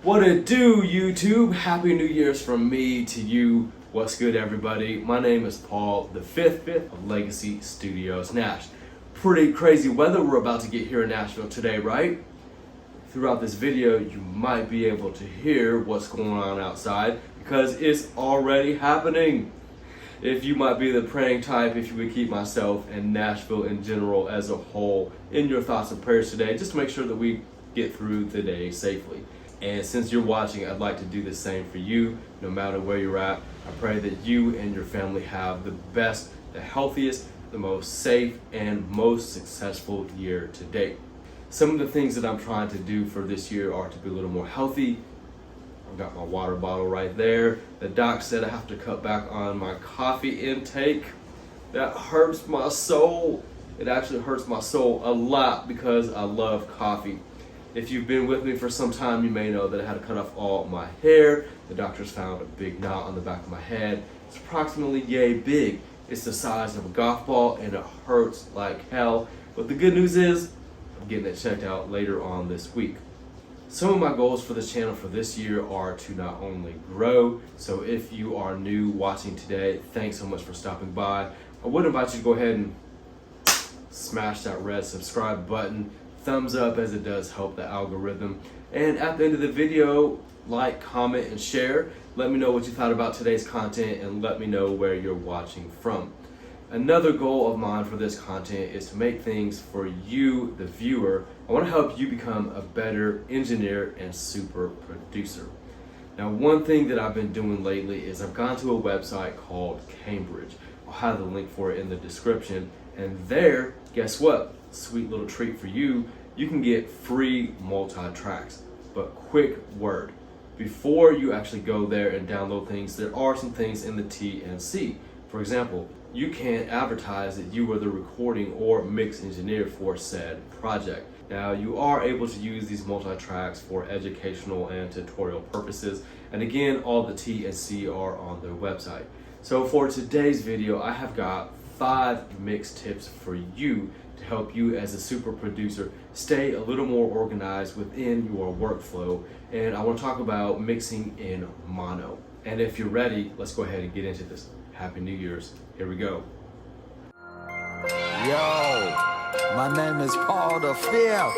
What it do, YouTube? Happy New Year's from me to you. What's good, everybody? My name is Paul, the fifth of Legacy Studios Nash. Pretty crazy weather we're about to get here in Nashville today, right? Throughout this video, you might be able to hear what's going on outside because it's already happening. If you might be the praying type, if you would keep myself and Nashville in general as a whole in your thoughts and prayers today, just to make sure that we get through the day safely. And since you're watching, I'd like to do the same for you, no matter where you're at. I pray that you and your family have the best, the healthiest, the most safe, and most successful year to date. Some of the things that I'm trying to do for this year are to be a little more healthy. I've got my water bottle right there. The doc said I have to cut back on my coffee intake. That hurts my soul. It actually hurts my soul a lot because I love coffee. If you've been with me for some time, you may know that I had to cut off all my hair. The doctors found a big knot on the back of my head. It's approximately yay big. It's the size of a golf ball and it hurts like hell. But the good news is, I'm getting it checked out later on this week. Some of my goals for this channel for this year are to not only grow, so if you are new watching today, thanks so much for stopping by. I would invite you to go ahead and smash that red subscribe button. Thumbs up, as it does help the algorithm. And at the end of the video, like, comment, and share. Let me know what you thought about today's content and let me know where you're watching from. Another goal of mine for this content is to make things for you, the viewer. I want to help you become a better engineer and super producer. Now, one thing that I've been doing lately is I've gone to a website called Cambridge. I'll have the link for it in the description. And there, guess what? Sweet little treat for you. You can get free multi-tracks. But quick word, before you actually go there and download things, there are some things in the T&C. For example, you can't advertise that you were the recording or mix engineer for said project. Now, you are able to use these multi-tracks for educational and tutorial purposes. And again, all the T&C are on their website. So for today's video, I have got 5 mix tips for you to help you as a super producer stay a little more organized within your workflow. And I want to talk about mixing in mono. And if you're ready, let's go ahead and get into this. Happy New Year's. Here we go. Yo, my name is Paul the Fifth.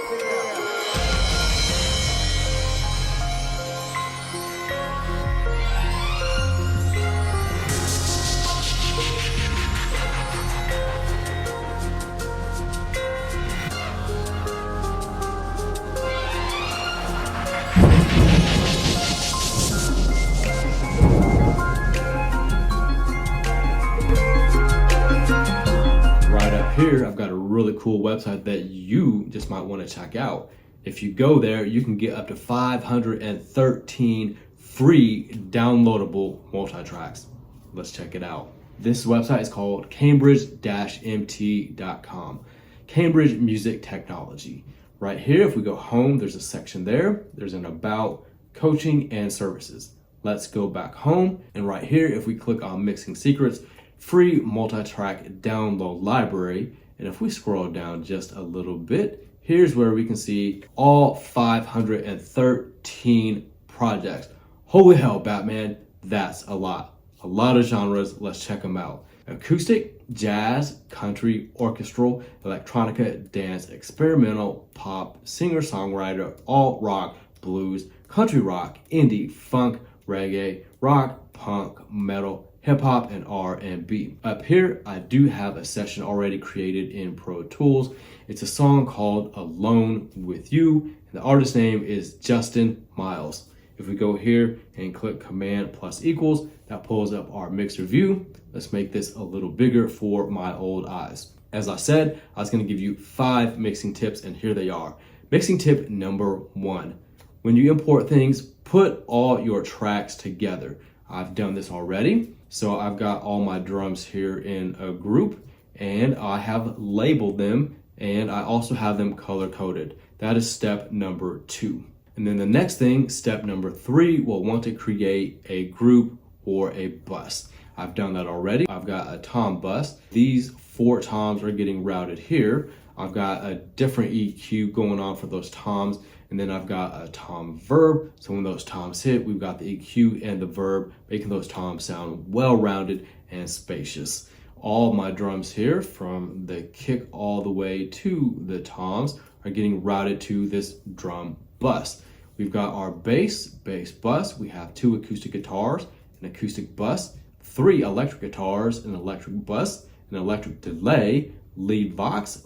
Here, I've got a really cool website that you just might want to check out. If you go there, you can get up to 513 free downloadable multi-tracks. Let's check it out. This website is called cambridge-mt.com. Cambridge Music Technology. Right here, if we go home, there's a section there. There's an about, coaching, and services. Let's go back home. And right here, if we click on Mixing Secrets, free multi-track download library, and if we scroll down just a little bit, here's where we can see all 513 projects. Holy hell, Batman, that's a lot of genres. Let's check them out. Acoustic, jazz, country, orchestral, electronica, dance, experimental, pop, singer-songwriter, alt rock, blues, country rock, indie, funk, reggae, rock, punk, metal, hip hop, and R&B. Up here, I do have a session already created in Pro Tools. It's a song called Alone With You, and the artist name is Justin Miles. If we go here and click Command plus equals, that pulls up our mixer view. Let's make this a little bigger for my old eyes. As I said, I was gonna give you 5 mixing tips, and here they are. Mixing tip number 1. When you import things, put all your tracks together. I've done this already. So I've got all my drums here in a group and I have labeled them and I also have them color coded. That is step number 2. And then the next thing, step number 3, we'll want to create a group or a bus. I've done that already. I've got a tom bus. These 4 toms are getting routed here. I've got a different EQ going on for those toms, And then I've got a tom verb. So when those toms hit, we've got the EQ and the verb, making those toms sound well-rounded and spacious. All my drums here, from the kick all the way to the toms, are getting routed to this drum bus. We've got our bass bus. We have 2 acoustic guitars, an acoustic bus, 3 electric guitars, an electric bus, an electric delay, lead vox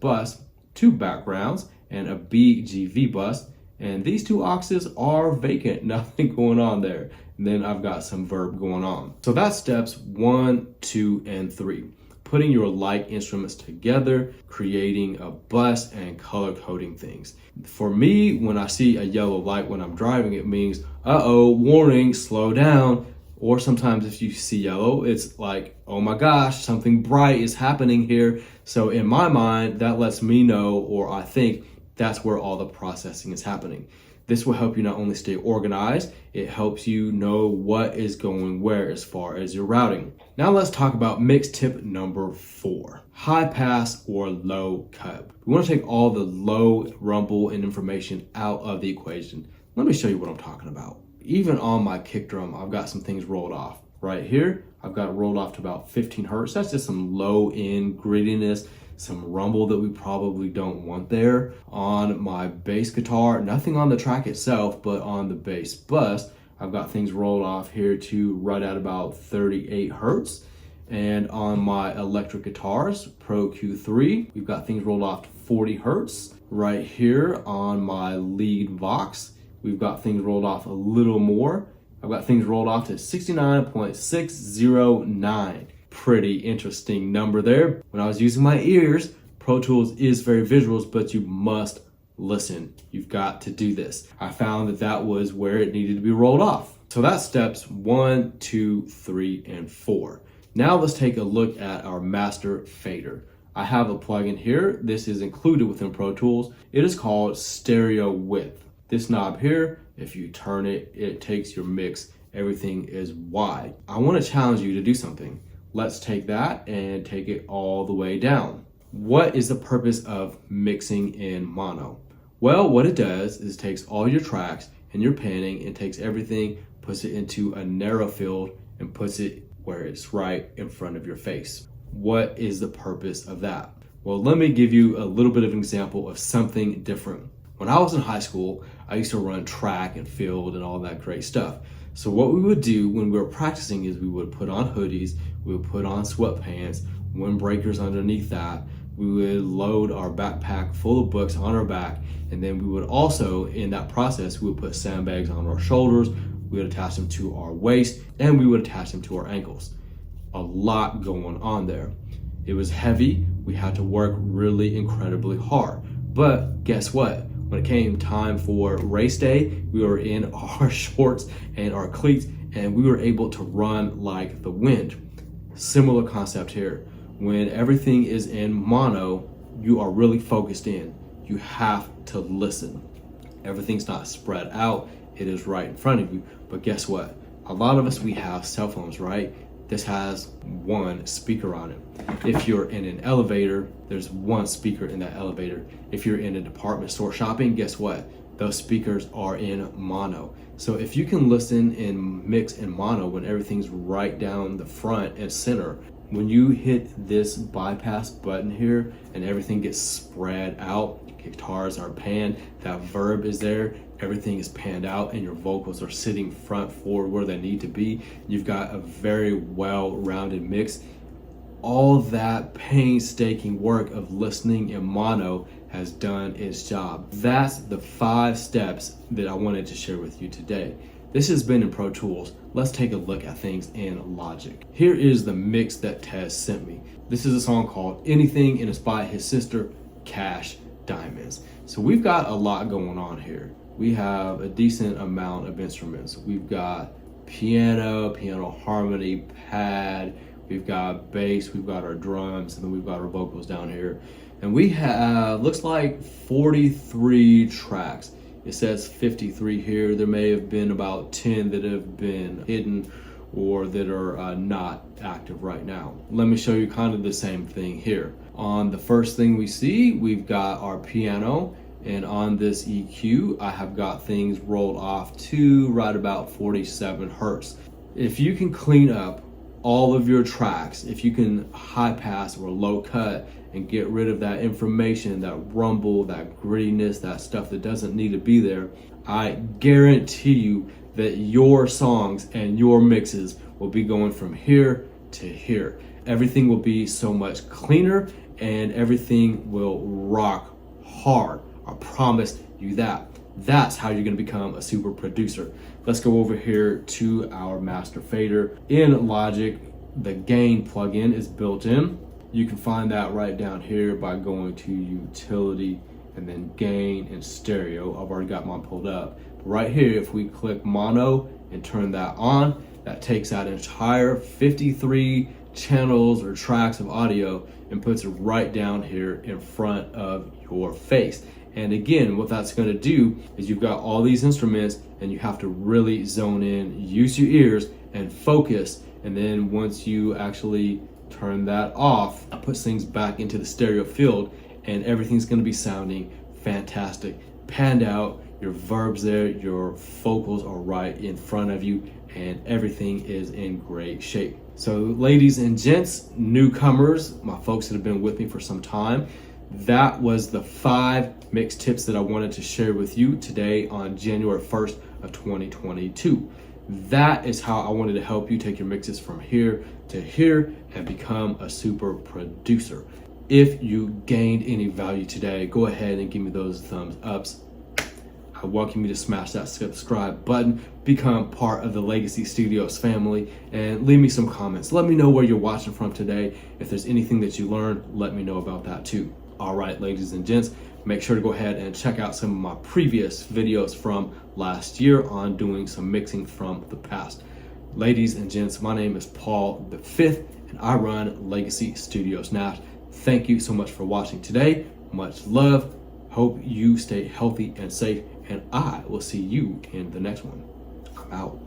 bus, 2 backgrounds, and a BGV bus. And these 2 auxes are vacant, nothing going on there. And then I've got some verb going on. So that's steps 1, 2, and 3. Putting your like instruments together, creating a bus, and color coding things. For me, when I see a yellow light when I'm driving, it means, uh-oh, warning, slow down. Or sometimes if you see yellow, it's like, oh my gosh, something bright is happening here. So in my mind, that lets me know, or I think that's where all the processing is happening. This will help you not only stay organized, it helps you know what is going where as far as your routing. Now let's talk about mix tip number 4, high pass or low cut. We want to take all the low rumble and information out of the equation. Let me show you what I'm talking about. Even on my kick drum, I've got some things rolled off. Right here, I've got it rolled off to about 15 hertz. That's just some low end grittiness, some rumble that we probably don't want there. On my bass guitar, nothing on the track itself, but on the bass bus, I've got things rolled off here to right at about 38 hertz. And on my electric guitars, Pro Q3, we've got things rolled off to 40 hertz. Right here on my lead vox, we've got things rolled off a little more. I've got things rolled off to 69.609. Pretty interesting number there. When I was using my ears, Pro Tools is very visuals, but you must listen. You've got to do this. I found that that was where it needed to be rolled off. So that's steps 1, 2, 3, and 4. Now let's take a look at our master fader. I have a plugin here. This is included within Pro Tools. It is called Stereo Width. This knob here, if you turn it, it takes your mix. Everything is wide. I want to challenge you to do something. Let's take that and take it all the way down. What is the purpose of mixing in mono? Well, what it does is takes all your tracks and your panning and takes everything, puts it into a narrow field and puts it where it's right in front of your face. What is the purpose of that? Well, let me give you a little bit of an example of something different. When I was in high school, I used to run track and field and all that great stuff. So what we would do when we were practicing is we would put on hoodies, we would put on sweatpants, windbreakers underneath that. We would load our backpack full of books on our back, and then we would also, in that process, we would put sandbags on our shoulders, we would attach them to our waist, and we would attach them to our ankles. A lot going on there. It was heavy. We had to work really incredibly hard. But guess what? When it came time for race day, we were in our shorts and our cleats, and we were able to run like the wind. Similar concept here. When everything is in mono, you are really focused in. You have to listen. Everything's not spread out. It is right in front of you. But guess what? A lot of us, we have cell phones, right? This has one speaker on it. If you're in an elevator, there's one speaker in that elevator. If you're in a department store shopping, guess what? Those speakers are in mono. So if you can listen and mix in mono when everything's right down the front and center, when you hit this bypass button here and everything gets spread out, guitars are panned, that verb is there, everything is panned out, and your vocals are sitting front forward where they need to be. You've got a very well-rounded mix. All that painstaking work of listening in mono has done its job. That's the 5 steps that I wanted to share with you today. This has been in Pro Tools. Let's take a look at things in Logic. Here is the mix that Tez sent me. This is a song called Anything, and it's by his sister, Cash Diamonds. So we've got a lot going on here. We have a decent amount of instruments. We've got piano harmony, pad, we've got bass, we've got our drums, and then we've got our vocals down here. And we have, looks like 43 tracks. It says 53 here. There may have been about 10 that have been hidden or that are not active right now. Let me show you kind of the same thing here. On the first thing we see, we've got our piano, And on this EQ, I have got things rolled off to right about 47 hertz. If you can clean up all of your tracks, if you can high pass or low cut and get rid of that information, that rumble, that grittiness, that stuff that doesn't need to be there, I guarantee you that your songs and your mixes will be going from here to here. Everything will be so much cleaner and everything will rock hard. I promise you that. That's how you're gonna become a super producer. Let's go over here to our master fader. In Logic, the gain plugin is built in. You can find that right down here by going to utility and then gain and stereo. I've already got mine pulled up. Right here, if we click mono and turn that on, that takes that entire 53 channels or tracks of audio and puts it right down here in front of your face. And again, what that's going to do is you've got all these instruments and you have to really zone in, use your ears and focus. And then once you actually turn that off, it puts things back into the stereo field and everything's going to be sounding fantastic, panned out. Your verbs there, your vocals are right in front of you, and everything is in great shape. So ladies and gents, newcomers, my folks that have been with me for some time, that was the 5 mix tips that I wanted to share with you today on January 1st of 2022. That is how I wanted to help you take your mixes from here to here and become a super producer. If you gained any value today, go ahead and give me those thumbs ups. I welcome you to smash that subscribe button, become part of the Legacy Studios family, and leave me some comments. Let me know where you're watching from today. If there's anything that you learned, let me know about that too. All right, ladies and gents, make sure to go ahead and check out some of my previous videos from last year on doing some mixing from the past. Ladies and gents, my name is Paul the Fifth, and I run Legacy Studios Nash. Thank you so much for watching today. Much love. Hope you stay healthy and safe, and I will see you in the next one. I'm out.